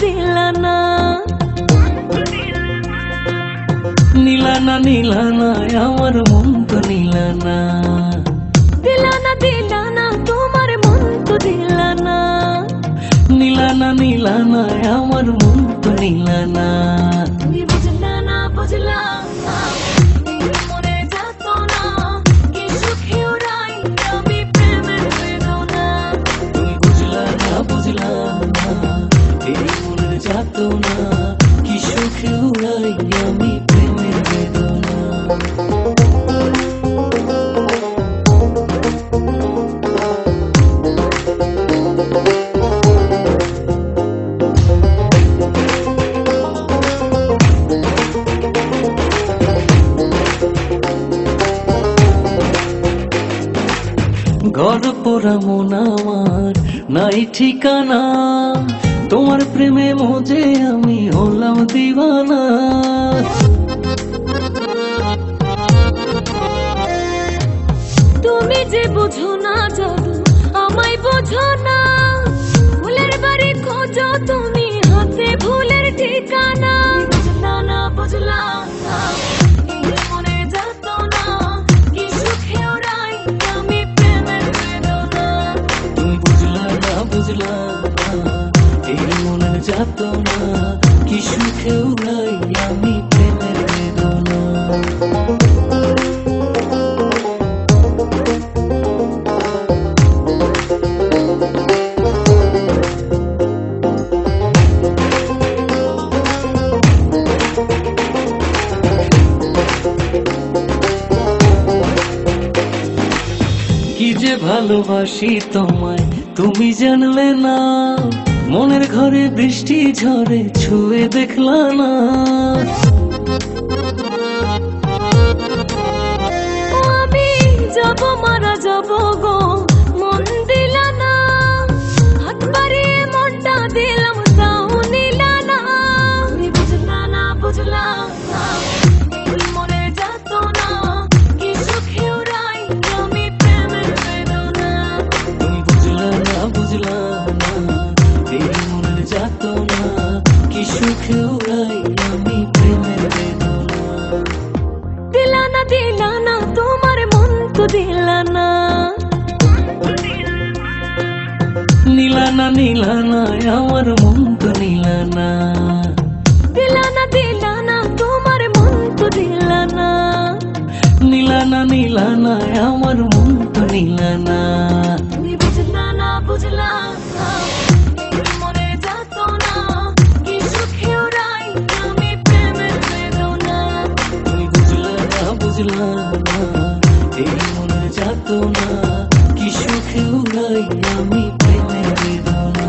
দিলা না, নিলা না নিলা না আমার মন তো নিলা না, দিলা না দিলা না তোমার মন তো দিলা না, নিলা না নিলা না আমার মন তো নিলা না। তুমি বুঝলা না বুঝলা না এই মনে যাত না কি সুখে উড়াই আমি প্রেমের বেদনা, তুমি বুঝলা না বুঝলা না এই মনের যাত না কি সুখে উড়াই আমি প্রেমের বেদনা। ঘর পোড়া মন আমার নাই ঠিকানা, তোমার প্রেমে মজে আমি হলাম দিওয়ানা। তুমি যে বুঝো না জাদু আমায় বোঝো না, ফুলের বাড়ি খোঁজো তুমি হাতে ভুলের ঠিকানা, বুঝলা না বুঝলা না এই মনে যাত না কি সুখে উড়াই আমি প্রেমের বেদনা, তুমি বুঝলা না বুঝলা না এই মনের যাত না কি সুখে উড়াই আমি প্রেমের বেদনা। কি যে ভালোবাসি তোমায় তুমি জানলে না, মনের ঘরে বৃষ্টি ঝরে ছুঁয়ে দেখলা না। আমি যাব মারা যাব গো মন দিলা না, হাত বাড়িয়ে মনটা দিলাম তাও নিলা না, তুমি বুঝলা না বুঝলা না এই মনে যাত না কি সুখে উড়াই আমি প্রেমের বেদনা, তুমি বুঝলা না বুঝলা না এই মনের যাত না কি সুখে উড়াই আমি প্রেমের বেদনা। দিলা না দিলা না তোমার মন তো দিলা না, নিলা না নিলা না আমার মন তো নিলা না, দিলা না দিলা না তোমার মন তো দিলা না, নিলা না নিলা না আমার মন তো নিলা না। তুমি বুঝলা না বুঝলা না এই মনে যাত না কি সুখে উড়াই আমি প্রেমের বেদনা, তুমি বুঝলা না বুঝলা না এই মনের যাত না কি সুখে উড়াই আমি প্রেমের বেদনা।